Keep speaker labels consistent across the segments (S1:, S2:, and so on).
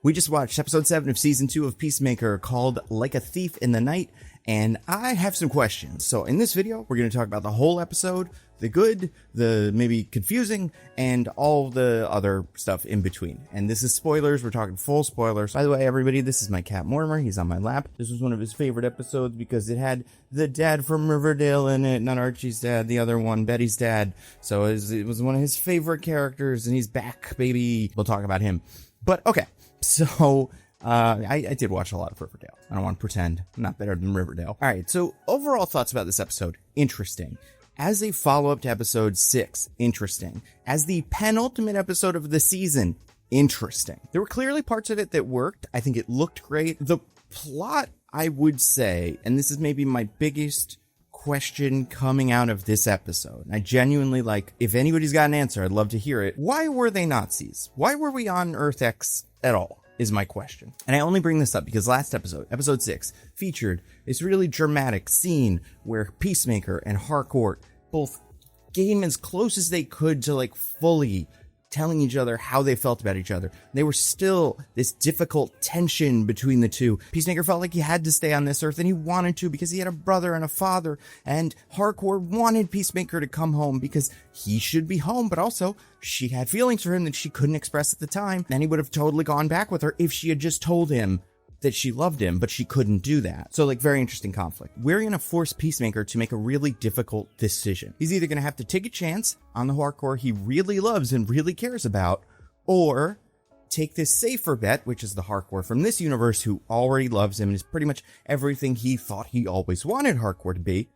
S1: We just watched episode 7 of season 2 of Peacemaker called Like a Thief in the Night, and I have some questions. So in this video, we're going to talk about the whole episode, the good, the maybe confusing, and all the other stuff in between. And this is spoilers. We're talking full spoilers. By the way, everybody, this is my cat Mortimer. He's on my lap. This was one of his favorite episodes because it had the dad from Riverdale in it, not Archie's dad, the other one, Betty's dad. So it was one of his favorite characters, and he's back, baby. We'll talk about him. But okay. So, I did watch a lot of Riverdale. I don't want to pretend I'm not better than Riverdale. All right, so overall thoughts about this episode, interesting. As a follow-up to episode 6, interesting. As the penultimate episode of the season, interesting. There were clearly parts of it that worked. I think it looked great. The plot, I would say, and this is maybe my biggest question coming out of this episode. I genuinely, if anybody's got an answer, I'd love to hear it. Why were they Nazis? Why were we on Earth X at all, is my question. And I only bring this up because last episode, episode 6, featured this really dramatic scene where Peacemaker and Harcourt both came as close as they could to fully telling each other how they felt about each other. They were still this difficult tension between the two. Peacemaker felt like he had to stay on this earth, and he wanted to because he had a brother and a father, and Harcourt wanted Peacemaker to come home because he should be home, but also she had feelings for him that she couldn't express at the time, and he would have totally gone back with her if she had just told him that she loved him, but she couldn't do that. So very interesting conflict. We're going to force Peacemaker to make a really difficult decision. He's either going to have to take a chance on the Harcourt he really loves and really cares about, or take this safer bet, which is the Harcourt from this universe who already loves him and is pretty much everything he thought he always wanted Harcourt to be,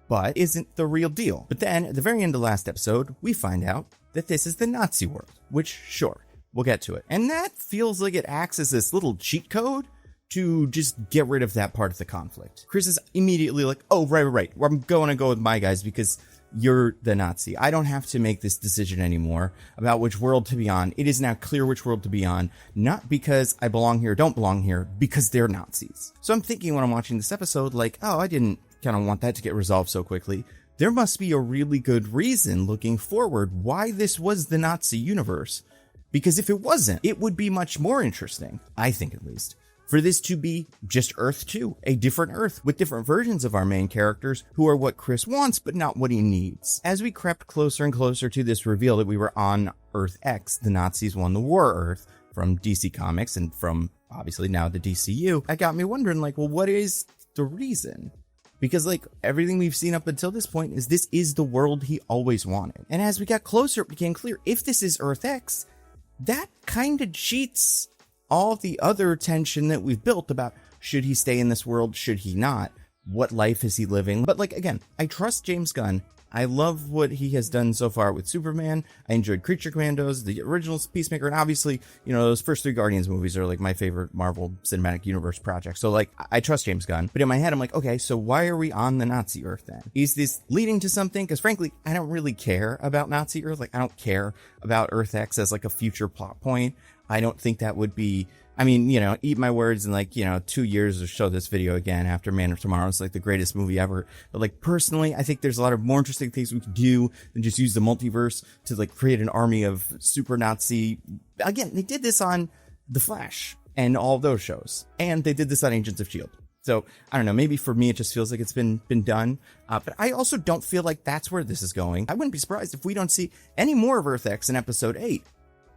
S1: but isn't the real deal. But then, at the very end of last episode, we find out that this is the Nazi world, which, sure, we'll get to it. And that feels like it acts as this little cheat code to just get rid of that part of the conflict. Chris is immediately like, oh, right. I'm going to go with my guys because you're the Nazi. I don't have to make this decision anymore about which world to be on. It is now clear which world to be on, not because I belong here or don't belong here, because they're Nazis. So I'm thinking when I'm watching this episode, I didn't kind of want that to get resolved so quickly. There must be a really good reason looking forward why this was the Nazi universe. Because if it wasn't, it would be much more interesting, I think at least, for this to be just Earth 2, a different Earth with different versions of our main characters who are what Chris wants, but not what he needs. As we crept closer and closer to this reveal that we were on Earth X, the Nazis won the war Earth from DC Comics and from, obviously, now the DCU, that got me wondering, what is the reason? Because, everything we've seen up until this point is this is the world he always wanted. And as we got closer, it became clear, if this is Earth X, that kind of cheats all the other tension that we've built about should he stay in this world, should he not, what life is he living. But again, I trust James Gunn. I love what he has done so far with Superman. I enjoyed Creature Commandos, the original Peacemaker, and obviously, those first 3 Guardians movies are my favorite Marvel Cinematic Universe project. So I trust James Gunn. But in my head, I'm okay, so why are we on the Nazi Earth then? Is this leading to something? Because frankly, I don't really care about Nazi Earth. I don't care about Earth X as a future plot point. I don't think that would be, eat my words and 2 years to show this video again after Man of Tomorrow is the greatest movie ever. But personally, I think there's a lot of more interesting things we could do than just use the multiverse to create an army of super Nazi. Again, they did this on The Flash and all of those shows. And they did this on Agents of S.H.I.E.L.D. So, I don't know, maybe for me it just feels like it's been done. But I also don't feel like that's where this is going. I wouldn't be surprised if we don't see any more of Earth X in episode 8.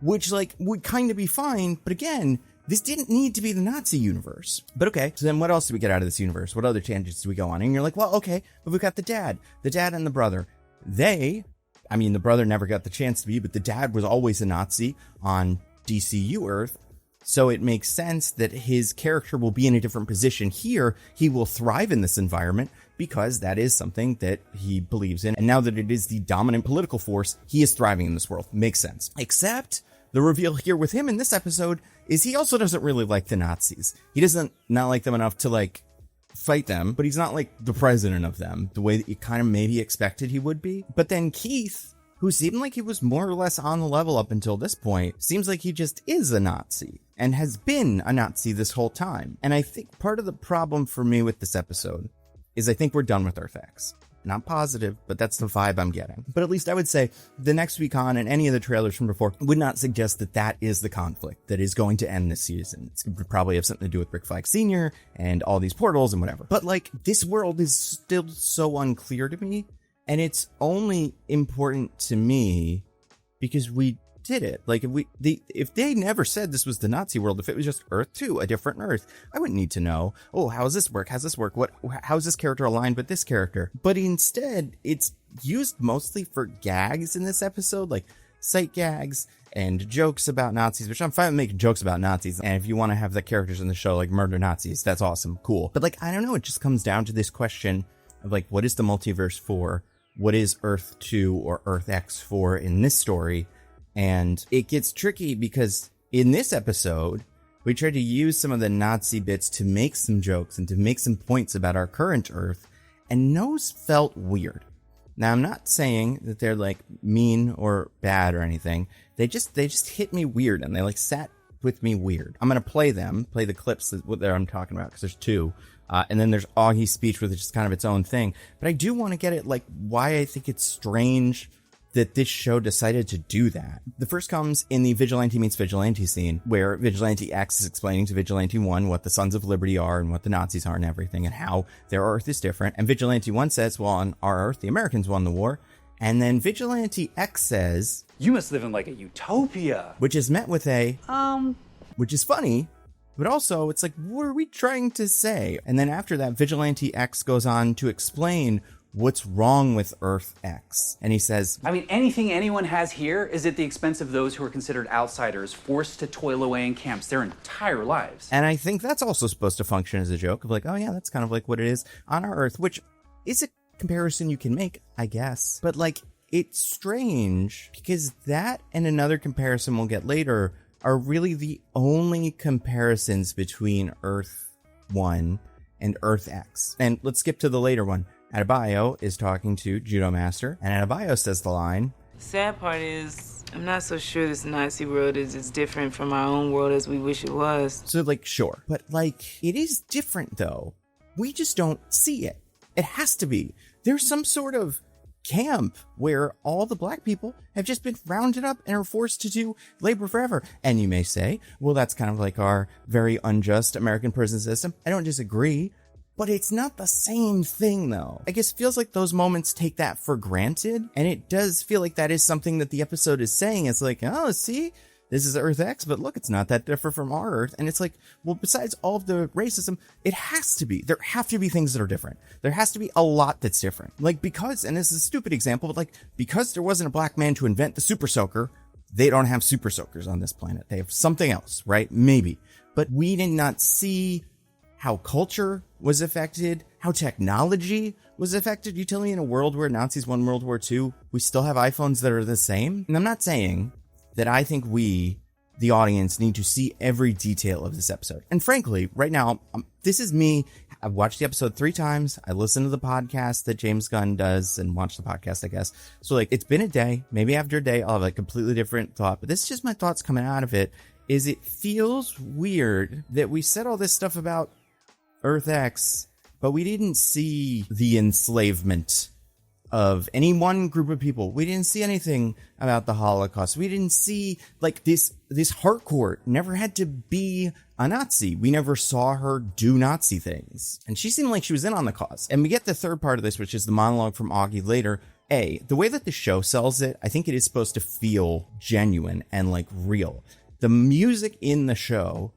S1: Which, would kind of be fine, but again, this didn't need to be the Nazi universe. But okay, so then what else do we get out of this universe? What other tangents do we go on? And you're well, okay, but we've got the dad and the brother. The brother never got the chance to be, but the dad was always a Nazi on DCU Earth. So it makes sense that his character will be in a different position here. He will thrive in this environment because that is something that he believes in. And now that it is the dominant political force, he is thriving in this world. Makes sense. Except the reveal here with him in this episode is he also doesn't really like the Nazis. He doesn't not like them enough to fight them, but he's not the president of them the way that you kind of maybe expected he would be. But then Keith, who seemed like he was more or less on the level up until this point, seems like he just is a Nazi and has been a Nazi this whole time. And I think part of the problem for me with this episode is I think we're done with Earth X. not positive, but that's the vibe I'm getting. But at least I would say the next week on and any of the trailers from before would not suggest that that is the conflict that is going to end this season. It's going to probably have something to do with Rick Flag Sr. and all these portals and whatever. But like, this world is still so unclear to me, and it's only important to me because we did it. Like, if they never said this was the Nazi world, if it was just Earth 2, a different Earth, I wouldn't need to know, oh, how does this work? How's this work? How's this character aligned with this character? But instead, it's used mostly for gags in this episode, like sight gags and jokes about Nazis, which I'm fine with making jokes about Nazis. And if you want to have the characters in the show like murder Nazis, that's awesome, cool. But like, I don't know, it just comes down to this question of like, what is the multiverse for? What is Earth 2 or Earth X for in this story? And it gets tricky because in this episode, we tried to use some of the Nazi bits to make some jokes and to make some points about our current Earth, and those felt weird. Now, I'm not saying that they're like mean or bad or anything. They just hit me weird, and they like sat with me weird. I'm going to play the clips that I'm talking about, because there's two. And then there's Augie's speech, which is kind of its own thing. But I do want to get at like why I think it's strange that this show decided to do that. The first comes in the Vigilante meets Vigilante scene, where Vigilante X is explaining to Vigilante 1 what the Sons of Liberty are and what the Nazis are and everything, and how their Earth is different. And Vigilante 1 says, well, on our Earth, the Americans won the war. And then Vigilante X says,
S2: you must live in like a utopia.
S1: Which is met with a, which is funny, but also it's like, what are we trying to say? And then after that, Vigilante X goes on to explain what's wrong with Earth X. And he says,
S2: I mean, anything anyone has here is at the expense of those who are considered outsiders, forced to toil away in camps their entire lives.
S1: And I think that's also supposed to function as a joke of like, oh yeah, that's kind of like what it is on our Earth, which is a comparison you can make, I guess. But like, it's strange because that and another comparison we'll get later are really the only comparisons between Earth 1 and Earth X. And let's skip to the later one. Adebayo is talking to Judo Master, and Adebayo says the line,
S3: the sad part is, I'm not so sure this Nazi world is as different from our own world as we wish it was.
S1: So, like, sure. But, like, it is different, though. We just don't see it. It has to be. There's some sort of camp where all the black people have just been rounded up and are forced to do labor forever. And you may say, well, that's kind of like our very unjust American prison system. I don't disagree. But it's not the same thing, though. I guess it feels like those moments take that for granted. And it does feel like that is something that the episode is saying. It's like, oh, see, this is Earth X, but look, it's not that different from our Earth. And it's like, well, besides all of the racism, it has to be. There have to be things that are different. There has to be a lot that's different. Like, because, and this is a stupid example, but like, because there wasn't a black man to invent the super soaker, they don't have super soakers on this planet. They have something else, right? Maybe. But we did not see how culture was affected, how technology was affected. You tell me in a world where Nazis won World War II, we still have iPhones that are the same? And I'm not saying that I think we, the audience, need to see every detail of this episode. And frankly, right now, this is me. I've watched the episode 3 times. I listened to the podcast that James Gunn does and watch the podcast, I guess. So like, it's been a day. Maybe after a day, I'll have a completely different thought, but this is just my thoughts coming out of it. Is it feels weird that we said all this stuff about Earth X, but we didn't see the enslavement of any one group of people. We didn't see anything about the Holocaust. We didn't see, like, this Harcourt never had to be a Nazi. We never saw her do Nazi things. And she seemed like she was in on the cause. And we get the third part of this, which is the monologue from Auggie later. The way that the show sells it, I think it is supposed to feel genuine and, like, real. The music in the show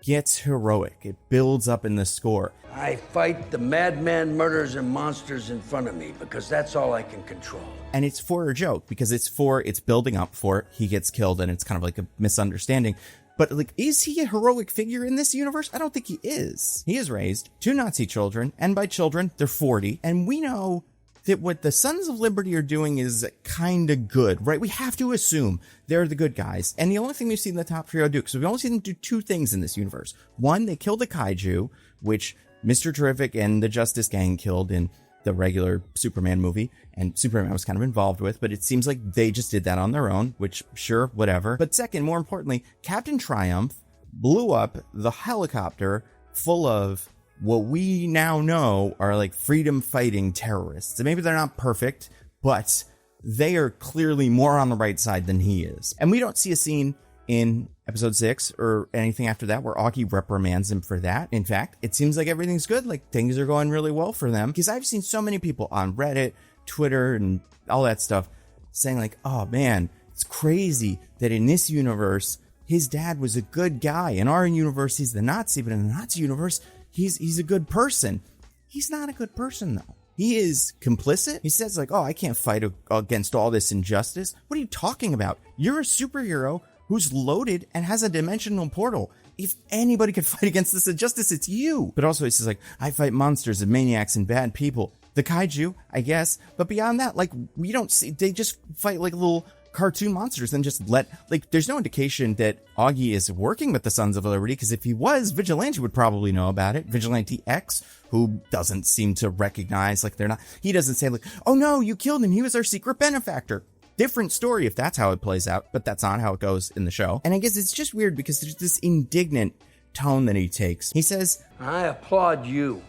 S1: gets heroic. It builds up in the score.
S4: I fight the madman murderers and monsters in front of me because that's all I can control.
S1: And it's for a joke because it's building up for he gets killed and it's kind of like a misunderstanding. But like, is he a heroic figure in this universe? I don't think he is. He is raised 2 Nazi children, and by children, they're 40. And we know that what the Sons of Liberty are doing is kind of good, right? We have to assume they're the good guys. And the only thing we've seen the top trio do, because we've only seen them do 2 things in this universe. One, they killed the kaiju, which Mr. Terrific and the Justice Gang killed in the regular Superman movie, and Superman was kind of involved with, but it seems like they just did that on their own, which, sure, whatever. But second, more importantly, Captain Triumph blew up the helicopter full of what we now know are like freedom fighting terrorists. And maybe they're not perfect, but they are clearly more on the right side than he is. And we don't see a scene in episode 6 or anything after that where Auggie reprimands him for that. In fact, it seems like everything's good. Like things are going really well for them, because I've seen so many people on Reddit, Twitter, and all that stuff saying like, oh man, it's crazy that in this universe, his dad was a good guy. In our universe, he's the Nazi, but in the Nazi universe, he's a good person. He's not a good person though. He is complicit. He says like, oh, I can't fight against all this injustice. What are you talking about? You're a superhero who's loaded and has a dimensional portal. If anybody could fight against this injustice, it's you. But also he says like, I fight monsters and maniacs and bad people. The kaiju, I guess. But beyond that, like, we don't see, they just fight like little cartoon monsters and just there's no indication that Auggie is working with the Sons of Liberty, because if he was, Vigilante would probably know about it. Vigilante X, who doesn't seem to recognize, like, they're not, he doesn't say like, oh no, you killed him, he was our secret benefactor. Different story if that's how it plays out, but that's not how it goes in the show. And I guess it's just weird because there's this indignant tone that he takes. He says,
S4: I applaud you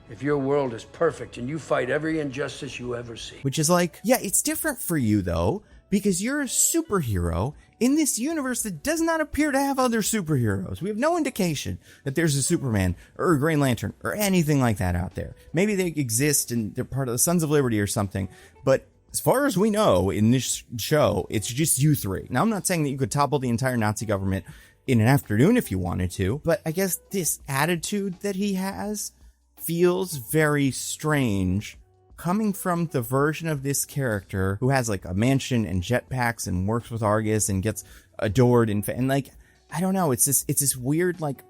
S4: if your world is perfect and you fight every injustice you ever see.
S1: Which is like, yeah, it's different for you though, because you're a superhero in this universe that does not appear to have other superheroes. We have no indication that there's a Superman or a Green Lantern or anything like that out there. Maybe they exist and they're part of the Sons of Liberty or something, but as far as we know in this show, it's just you three. Now, I'm not saying that you could topple the entire Nazi government in an afternoon if you wanted to, but I guess this attitude that he has feels very strange coming from the version of this character who has like a mansion and jetpacks and works with Argus and gets adored and like, I don't know, it's this weird like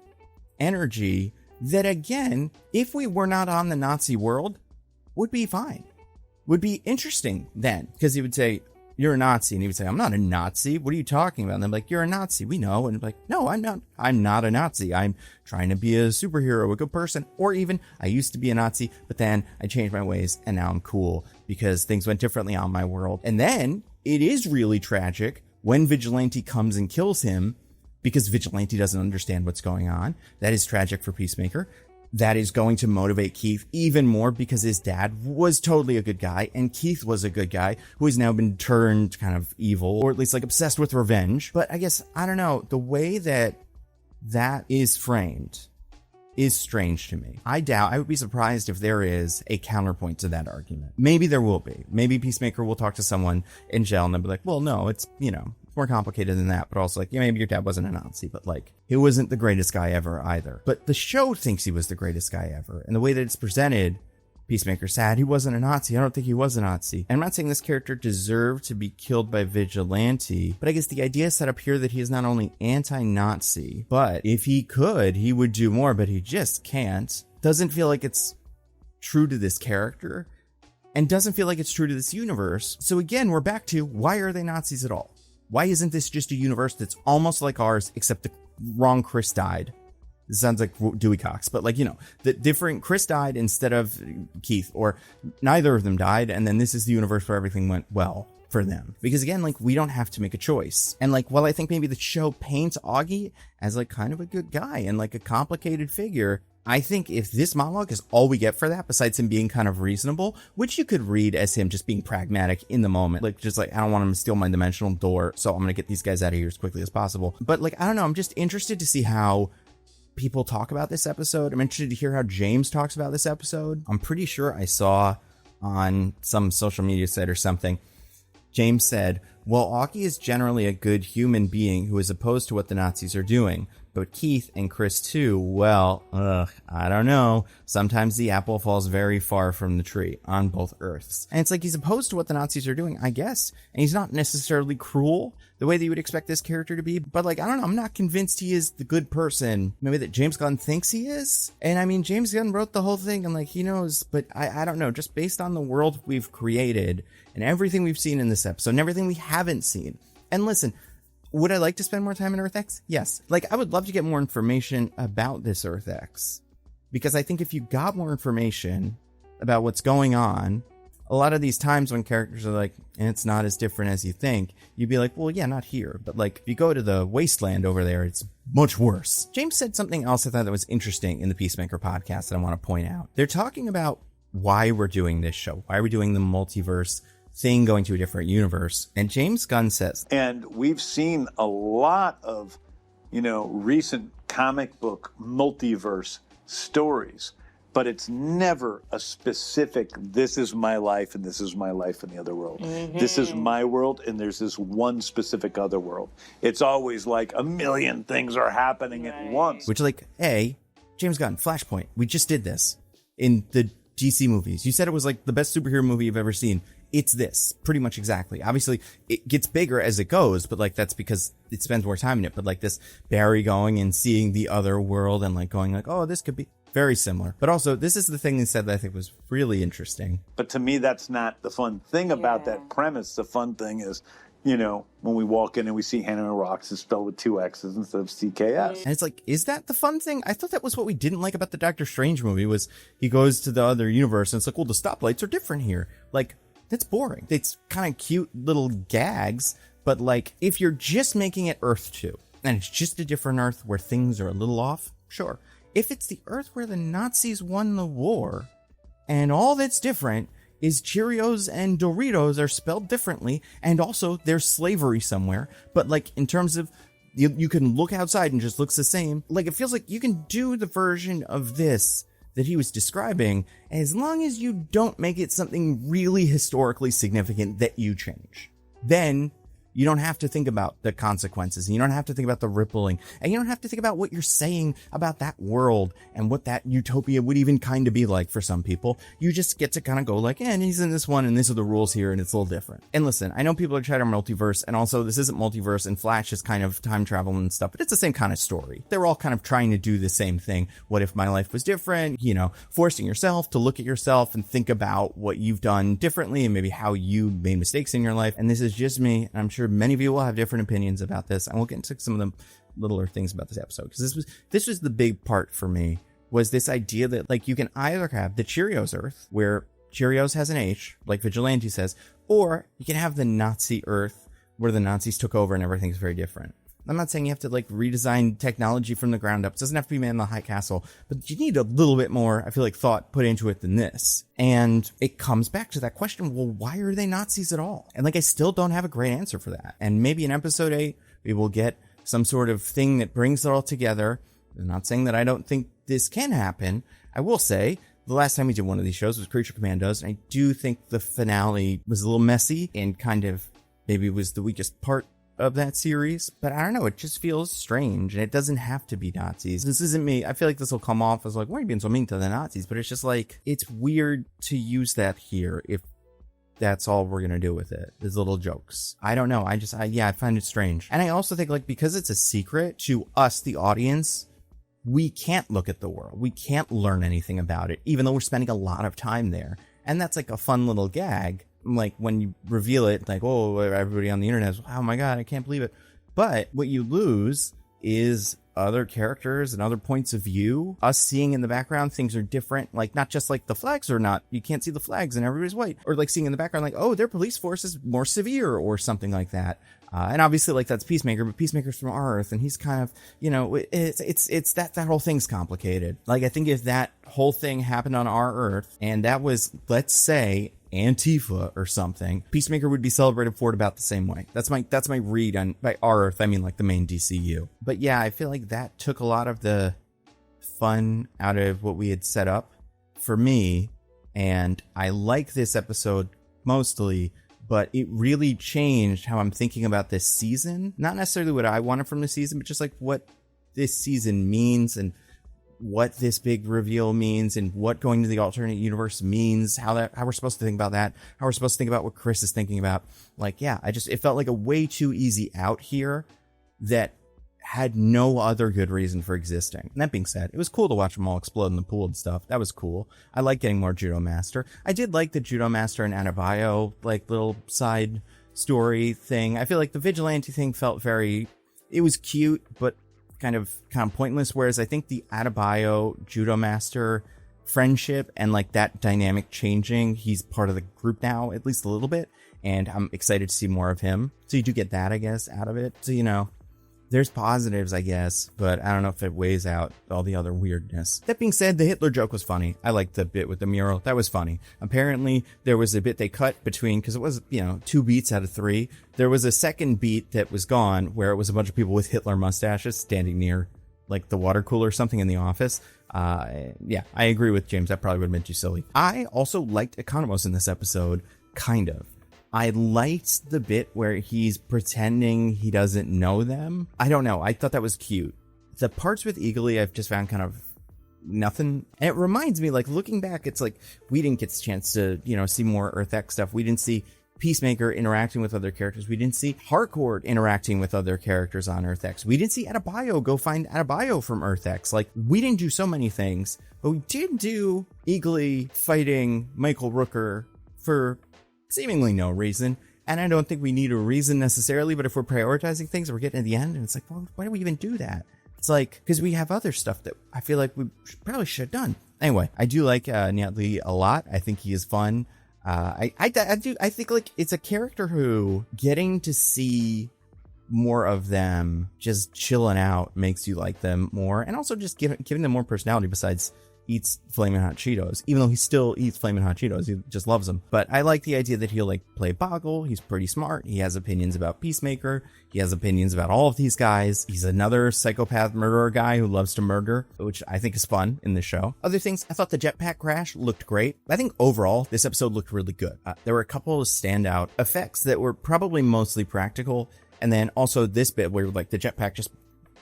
S1: energy that, again, if we were not on the Nazi world, would be fine. Would be interesting then, because he would say, you're a Nazi, and he would say, I'm not a Nazi, what are you talking about? And I'm like, you're a Nazi, we know. And I'm like, no, I'm not a Nazi, I'm trying to be a superhero, a good person. Or even, I used to be a Nazi, but then I changed my ways and now I'm cool because things went differently on my world. And then it is really tragic when Vigilante comes and kills him, because Vigilante doesn't understand what's going on. That is tragic for Peacemaker. That is going to motivate Keith even more, because his dad was totally a good guy and Keith was a good guy who has now been turned kind of evil, or at least like obsessed with revenge. But I guess, I don't know, the way that is framed is strange to me. I would be surprised if there is a counterpoint to that argument. Maybe there will be. Maybe Peacemaker will talk to someone in jail and they'll be like, well, no, it's, more complicated than that, but also like, yeah, maybe your dad wasn't a Nazi, but like, he wasn't the greatest guy ever either. But the show thinks he was the greatest guy ever, and the way that it's presented, Peacemaker sad he wasn't a Nazi. I don't think he was a Nazi. And I'm not saying this character deserved to be killed by Vigilante, but I guess the idea is set up here that he is not only anti-Nazi, but if he could, he would do more, but he just can't. Doesn't feel like it's true to this character, and doesn't feel like it's true to this universe. So again, we're back to, why are they Nazis at all? Why isn't this just a universe that's almost like ours, except the wrong Chris died? It sounds like Dewey Cox, but like, the different Chris died instead of Keith, or neither of them died. And then this is the universe where everything went well for them. Because again, like, we don't have to make a choice. And like, while I think maybe the show paints Auggie as like kind of a good guy and like a complicated figure, I think if this monologue is all we get for that, besides him being kind of reasonable, which you could read as him just being pragmatic in the moment, like just like, I don't want him to steal my dimensional door, so I'm going to get these guys out of here as quickly as possible. But like, I don't know, I'm just interested to see how people talk about this episode. I'm interested to hear how James talks about this episode. I'm pretty sure I saw on some social media site or something, James said, well, Auggie is generally a good human being who is opposed to what the Nazis are doing. But Keith and Chris too, well, I don't know. Sometimes the apple falls very far from the tree on both Earths. And it's like, he's opposed to what the Nazis are doing, I guess. And he's not necessarily cruel the way that you would expect this character to be. But like, I don't know. I'm not convinced he is the good person, maybe that James Gunn thinks he is. And I mean, James Gunn wrote the whole thing and like, he knows, but I don't know. Just based on the world we've created and everything we've seen in this episode and everything we haven't seen. And listen, would I like to spend more time in Earth X? Yes. Like, I would love to get more information about this Earth X, because I think if you got more information about what's going on, a lot of these times when characters are like, it's not as different as you think, you'd be like, well, yeah, not here. But like, if you go to the wasteland over there, it's much worse. James said something else I thought that was interesting in the Peacemaker podcast that I want to point out. They're talking about why we're doing this show, why we're doing the multiverse thing, going to a different universe. And James Gunn says,
S5: and we've seen a lot of, recent comic book multiverse stories, but it's never a specific, this is my life and this is my life in the other world. Mm-hmm. This is my world and there's this one specific other world. It's always like a million things are happening at once.
S1: Which, like, James Gunn, Flashpoint, we just did this in the DC movies. You said it was like the best superhero movie you've ever seen. It's this, pretty much exactly. Obviously, it gets bigger as it goes, but like that's because it spends more time in it. But like this Barry going and seeing the other world and like going like, oh, this could be very similar. But also, this is the thing they said that I think was really interesting.
S5: But to me, that's not the fun thing about that premise. The fun thing is, when we walk in and we see Hannah Rocks is spelled with 2 X's instead of CKS.
S1: And it's like, is that the fun thing? I thought that was what we didn't like about the Doctor Strange movie, was he goes to the other universe and it's like, well, the stoplights are different here. Like, that's boring. It's kind of cute little gags, but like, if you're just making it Earth 2, and it's just a different Earth where things are a little off, sure. If it's the Earth where the Nazis won the war, and all that's different is Cheerios and Doritos are spelled differently, and also there's slavery somewhere, but like, in terms of, you can look outside and just looks the same, like, it feels like you can do the version of this that he was describing, as long as you don't make it something really historically significant that you change. Then you don't have to think about the consequences, and you don't have to think about the rippling, and you don't have to think about what you're saying about that world and what that utopia would even kind of be like for some people. You just get to kind of go like, and he's in this one, and these are the rules here, and it's a little different. And listen, I know people are trying to multiverse, and also this isn't multiverse, and Flash is kind of time travel and stuff, but it's the same kind of story. They're all kind of trying to do the same thing. What if my life was different? Forcing yourself to look at yourself and think about what you've done differently, and maybe how you made mistakes in your life. And this is just me, and I'm sure many of you will have different opinions about this, and we'll get into some of the littler things about this episode, because this was the big part for me, was this idea that like you can either have the Cheerios Earth, where Cheerios has an H, like Vigilante says, or you can have the Nazi Earth, where the Nazis took over and everything's very different. I'm not saying you have to like redesign technology from the ground up. It doesn't have to be Man in the High Castle, but you need a little bit more, I feel like, thought put into it than this. And it comes back to that question, well, why are they Nazis at all? And like, I still don't have a great answer for that. And maybe in episode 8, we will get some sort of thing that brings it all together. I'm not saying that I don't think this can happen. I will say, the last time we did one of these shows was Creature Commandos, and I do think the finale was a little messy and kind of maybe was the weakest part of that series, but I don't know, it just feels strange, and it doesn't have to be Nazis. This isn't me. I feel like this will come off as like, why are you being so mean to the Nazis? But it's just like, it's weird to use that here if that's all we're gonna do with it, is little jokes. I don't know. I find it strange. And I also think, like, because it's a secret to us, the audience, we can't look at the world. We can't learn anything about it, even though we're spending a lot of time there. And that's like a fun little gag. Like, when you reveal it, like, oh, everybody on the internet is, oh my god, I can't believe it. But what you lose is other characters and other points of view. Us seeing in the background things are different, like, not just like the flags are not, you can't see the flags and everybody's white, or like seeing in the background like, oh, their police force is more severe or something like that. And obviously, like, that's Peacemaker, but Peacemaker's from our Earth, and he's kind of, it's that whole thing's complicated. Like, I think if that whole thing happened on our Earth, and that was, let's say, Antifa or something, Peacemaker would be celebrated for it about the same way. That's my read on, by our Earth, I mean like the main DCU. But yeah, I feel like that took a lot of the fun out of what we had set up for me, and I like this episode mostly, but it really changed how I'm thinking about this season. Not necessarily what I wanted from the season, but just like what this season means, and what this big reveal means, and what going to the alternate universe means, how we're supposed to think about that, how we're supposed to think about what Chris is thinking about. Like, yeah, it felt like a way too easy out here that had no other good reason for existing. And that being said, it was cool to watch them all explode in the pool and stuff. That was cool. I like getting more Judo Master. I did like the Judo Master and Adebayo, like, little side story thing. I feel like the Vigilante thing felt it was cute, but kind of pointless, whereas I think the Adebayo Judo Master friendship and like that dynamic changing. He's part of the group now, at least a little bit, and I'm excited to see more of him. So you do get that, I guess, out of it. So, you know, there's positives, I guess, but I don't know if it weighs out all the other weirdness. That being said, the Hitler joke was funny. I liked the bit with the mural. That was funny. Apparently, there was a bit they cut between, because it was, you know, 2 beats out of 3. There was a second beat that was gone where it was a bunch of people with Hitler mustaches standing near, like, the water cooler or something in the office. Yeah, I agree with James. That probably would have been too silly. I also liked Economos in this episode, kind of. I liked the bit where he's pretending he doesn't know them. I don't know. I thought that was cute. The parts with Eagly I've just found kind of nothing. And it reminds me, like, looking back, it's like we didn't get the chance to, you know, see more Earth X stuff. We didn't see Peacemaker interacting with other characters. We didn't see Harcourt interacting with other characters on Earth X. We didn't see Adebayo go find Adebayo from Earth X. Like, we didn't do so many things, but we did do Eagly fighting Michael Rooker for seemingly no reason. And I don't think we need a reason necessarily, but if we're prioritizing things, we're getting to the end and it's like, well, why do we even do that? It's like, because we have other stuff that I feel like we probably should have done. Anyway, I do like Nyatli a lot. I think he is fun. I think like it's a character who getting to see more of them just chilling out makes you like them more, and also just giving them more personality besides eats Flamin' Hot Cheetos, even though he still eats Flamin' Hot Cheetos. He just loves them. But I like the idea that he'll like play Boggle. He's pretty smart. He has opinions about Peacemaker. He has opinions about all of these guys. He's another psychopath murderer guy who loves to murder, which I think is fun in the show. Other things, I thought the jetpack crash looked great. I think overall, this episode looked really good. There were a couple of standout effects that were probably mostly practical. And then also this bit where like the jetpack just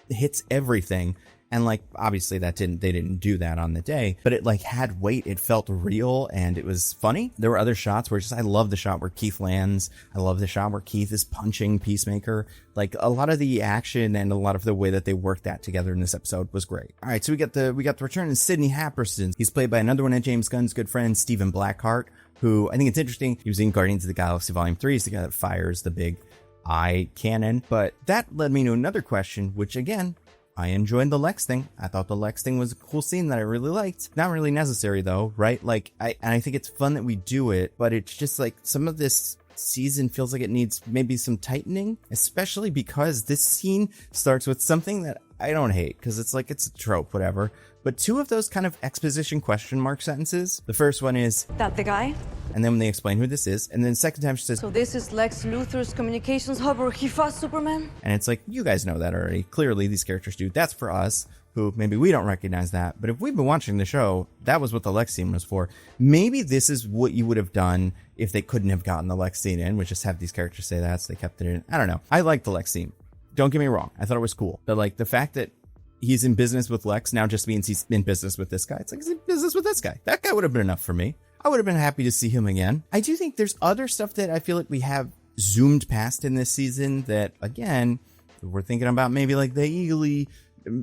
S1: hits everything. And like, obviously they didn't do that on the day, but it like had weight. It felt real and it was funny. There were other shots where I love the shot where Keith lands. I love the shot where Keith is punching Peacemaker. Like a lot of the action and a lot of the way that they worked that together in this episode was great. All right. So we got the return of Sidney Happerson. He's played by another one of James Gunn's good friends, Stephen Blackheart, who I think it's interesting. He was in Guardians of the Galaxy Volume 3. He's the guy that fires the big eye cannon. But that led me to another question, which again, I enjoyed the Lex thing. I thought the Lex thing was a cool scene that I really liked. Not really necessary though, right? Like, I think it's fun that we do it, but it's just like some of this season feels like it needs maybe some tightening, especially because this scene starts with something that I don't hate because it's like, it's a trope, whatever. But 2 of those kind of exposition question mark sentences. The first one is,
S6: That the guy?
S1: and then when they explain who this is, and then the second time she says,
S6: So this is Lex Luthor's communications hub where he fought Superman?
S1: and it's like, you guys know that already. Clearly, these characters do. That's for us, who maybe we don't recognize that. But if we've been watching the show, that was what the Lex scene was for. Maybe this is what you would have done if they couldn't have gotten the Lex scene in, which just have these characters say that, so they kept it in. I don't know. I like the Lex scene. Don't get me wrong. I thought it was cool. But like the fact that he's in business with Lex now just means he's in business with this guy. It's like, he's in business with this guy. That guy would have been enough for me. I would have been happy to see him again. I do think there's other stuff that I feel like we have zoomed past in this season that, again, we're thinking about maybe like the Eagly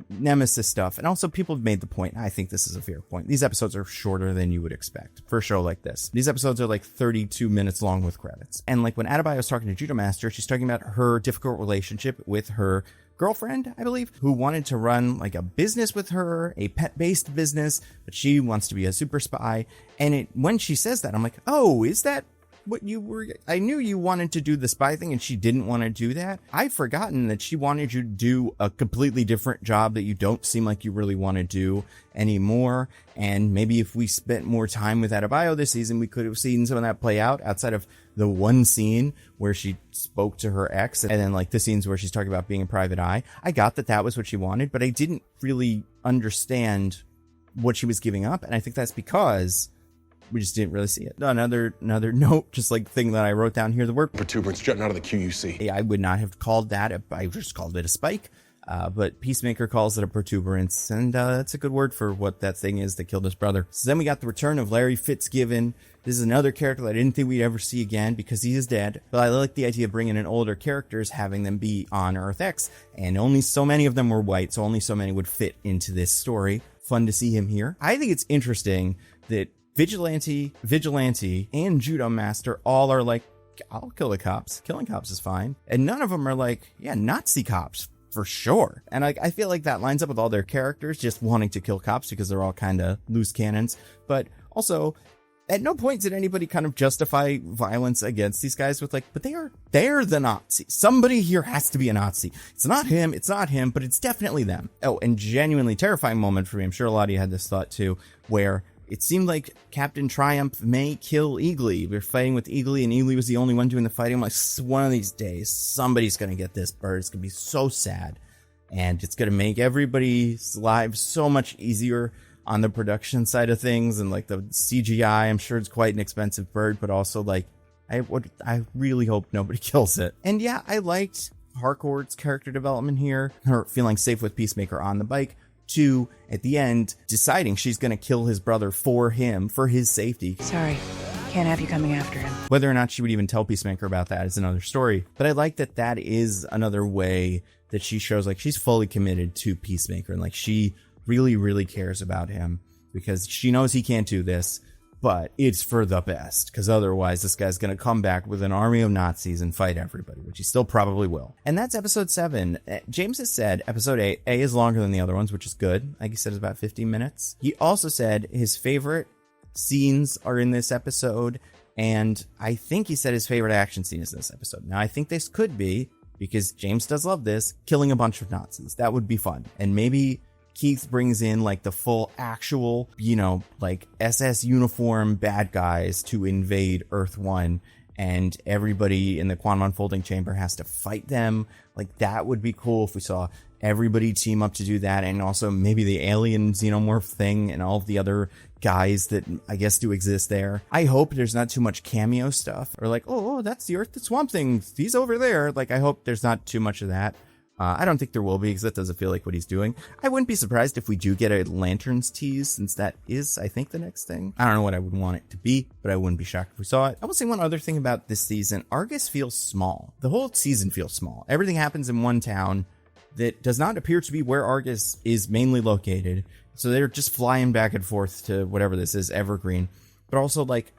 S1: Nemesis stuff. And also people have made the point. I think this is a fair point. These episodes are shorter than you would expect for a show like this. These episodes are like 32 minutes long with credits. And like when Adebayo is talking to Judo Master, she's talking about her difficult relationship with her girlfriend, I believe, who wanted to run like a business with her, a pet-based business, but she wants to be a super spy. And when she says that, I'm like, oh, is that what you were? I knew you wanted to do the spy thing and she didn't want to do that. I've forgotten that she wanted you to do a completely different job that you don't seem like you really want to do anymore. And maybe if we spent more time with Adebayo this season, we could have seen some of that play out outside of the one scene where she spoke to her ex, and then like the scenes where she's talking about being a private eye. I got that was what she wanted, but I didn't really understand what she was giving up. And I think that's because we just didn't really see it. Another note, just like thing that I wrote down here, the word
S7: protuberance jutting out of the QUC.
S1: I would not have called that. I just called it a spike. But Peacemaker calls it a protuberance, and that's a good word for what that thing is that killed his brother. So then we got the return of Larry Fitzgibbon. This is another character that I didn't think we'd ever see again because he is dead. But I like the idea of bringing in older characters, having them be on Earth X, and only so many of them were white, so only so many would fit into this story. Fun to see him here. I think it's interesting that Vigilante, and Judo Master all are like, I'll kill the cops. Killing cops is fine. And none of them are like, yeah, Nazi cops. for sure. And I feel like that lines up with all their characters just wanting to kill cops because they're all kind of loose cannons. But also, at no point did anybody kind of justify violence against these guys with like, but they're the Nazis. Somebody here has to be a Nazi. It's not him, but it's definitely them. Oh, and genuinely terrifying moment for me. I'm sure a lot of you had this thought too, where it seemed like Captain Triumph may kill Eagly. We were fighting with Eagly, and Eagly was the only one doing the fighting. I'm like, one of these days, somebody's going to get this bird. It's going to be so sad. And it's going to make everybody's lives so much easier on the production side of things. And like the CGI, I'm sure it's quite an expensive bird, but also like, I really hope nobody kills it. And yeah, I liked Harcourt's character development here. Her feeling safe with Peacemaker on the bike. To, at the end, deciding she's going to kill his brother for him, for his safety.
S8: Sorry, can't have you coming after him.
S1: Whether or not she would even tell Peacemaker about that is another story. But I like that that is another way that she shows like she's fully committed to Peacemaker. And like she really, really cares about him because she knows he can't do this. But it's for the best, because otherwise this guy's going to come back with an army of Nazis and fight everybody, which he still probably will. And that's episode 7. James has said episode 8, A, is longer than the other ones, which is good. Like he said, it's about 15 minutes. He also said his favorite scenes are in this episode, and I think he said his favorite action scene is in this episode. Now, I think this could be, because James does love this, killing a bunch of Nazis. That would be fun. And maybe Keith brings in like the full actual, like SS uniform bad guys to invade Earth 1, and everybody in the quantum unfolding chamber has to fight them. Like that would be cool if we saw everybody team up to do that. And also maybe the alien xenomorph thing and all of the other guys that I guess do exist there. I hope there's not too much cameo stuff or like, oh, that's the Earth, the Swamp Thing. He's over there. Like, I hope there's not too much of that. I don't think there will be, because that doesn't feel like what he's doing. I wouldn't be surprised if we do get a Lanterns tease, since that is, I think, the next thing. I don't know what I would want it to be, but I wouldn't be shocked if we saw it. I will say one other thing about this season. Argus feels small. The whole season feels small. Everything happens in one town that does not appear to be where Argus is mainly located. So they're just flying back and forth to whatever this is, Evergreen. But also, like,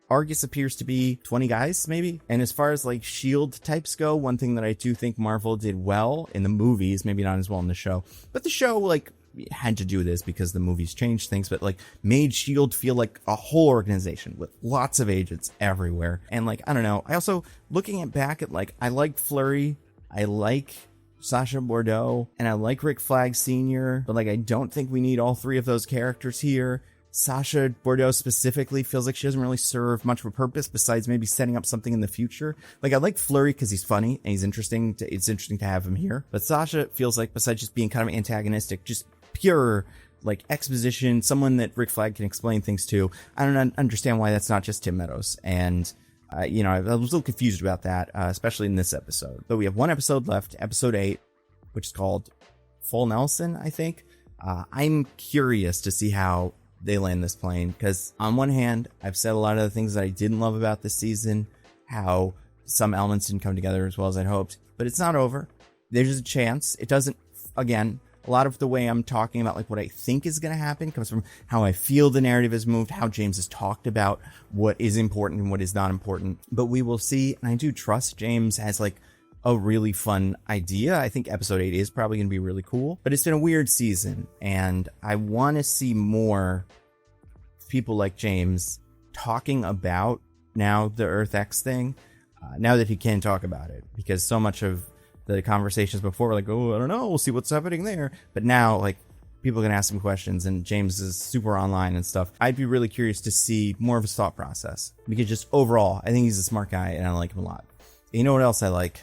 S1: Argus appears to be 20 guys, maybe. And as far as like S.H.I.E.L.D. types go, one thing that I do think Marvel did well in the movies, maybe not as well in the show, but the show like had to do this because the movies changed things, but like made S.H.I.E.L.D. feel like a whole organization with lots of agents everywhere. And like, I don't know. I also, looking back at like, I liked Flurry. I like Sasha Bordeaux, and I like Rick Flag Sr., but like, I don't think we need all three of those characters here. Sasha Bordeaux specifically feels like she doesn't really serve much of a purpose besides maybe setting up something in the future. Like, I like Flurry because he's funny and he's interesting. It's interesting to have him here. But Sasha feels like, besides just being kind of antagonistic, just pure like exposition, someone that Rick Flag can explain things to. I don't understand why that's not just Tim Meadows. And I was a little confused about that, especially in this episode. But we have one episode left, episode 8, which is called Full Nelson, I think. I'm curious to see how they land this plane, because on one hand, I've said a lot of the things that I didn't love about this season, how some elements didn't come together as well as I'd hoped, but it's not over. There's a chance. It doesn't, again, a lot of the way I'm talking about like what I think is going to happen comes from how I feel the narrative has moved, how James has talked about what is important and what is not important, but we will see. And I do trust James has like a really fun idea. I think episode 8 is probably going to be really cool, but it's been a weird season, and I want to see more people like James talking about now the Earth X thing, now that he can talk about it, because so much of the conversations before were like, oh, I don't know, we'll see what's happening there. But now, like, people can ask him questions, and James is super online and stuff. I'd be really curious to see more of his thought process, because just overall, I think he's a smart guy, and I like him a lot. And you know what else I like?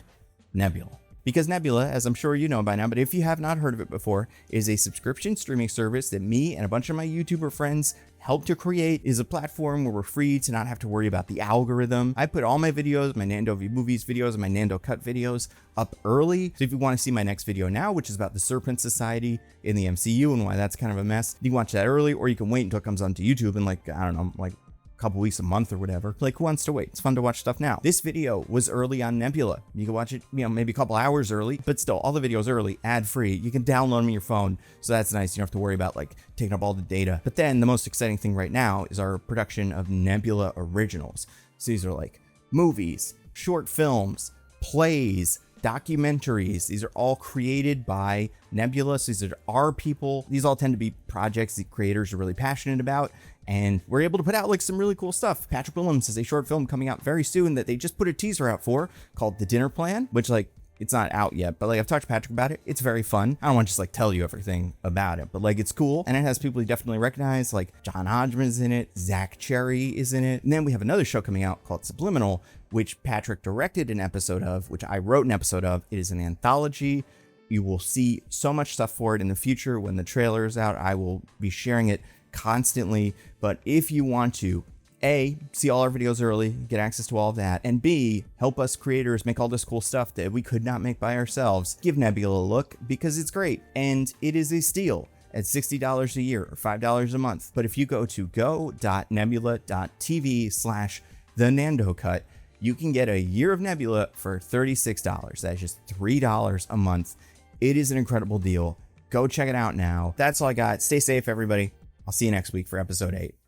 S1: Nebula. Because Nebula, as I'm sure you know by now, but if you have not heard of it before, is a subscription streaming service that me and a bunch of my YouTuber friends helped to create. It is a platform where we're free to not have to worry about the algorithm. I put all my videos, my Nando V Movies videos, and my Nando Cut videos up early. So if you want to see my next video now, which is about the Serpent Society in the MCU and why that's kind of a mess, you can watch that early, or you can wait until it comes onto YouTube in like, I don't know, like couple weeks, a month or whatever. Like, who wants to wait? It's fun to watch stuff now. This video was early on Nebula. You can watch it, maybe a couple hours early, but still, all the videos early, ad-free. You can download them on your phone, so that's nice. You don't have to worry about like taking up all the data. But then the most exciting thing right now is our production of Nebula Originals. So these are like movies, short films, plays, documentaries. These are all created by Nebula. So these are our people. These all tend to be projects the creators are really passionate about. And we're able to put out like some really cool stuff. Patrick Willems has a short film coming out very soon that they just put a teaser out for called The Dinner Plan, which like, it's not out yet, but like I've talked to Patrick about it. It's very fun. I don't want to just like tell you everything about it, but like it's cool. And it has people you definitely recognize, like John Hodgman's in it, Zach Cherry is in it. And then we have another show coming out called Subliminal, which Patrick directed an episode of, which I wrote an episode of. It is an anthology. You will see so much stuff for it in the future. When the trailer is out, I will be sharing it constantly. But if you want to, A, see all our videos early, get access to all of that, and B, help us creators make all this cool stuff that we could not make by ourselves, give Nebula a look because it's great and it is a steal at $60 a year or $5 a month. But if you go to go.nebula.tv/thenandocut, you can get a year of Nebula for $36. That's just $3 a month. It is an incredible deal. Go check it out now. That's all I got. Stay safe, everybody. I'll see you next week for episode 8.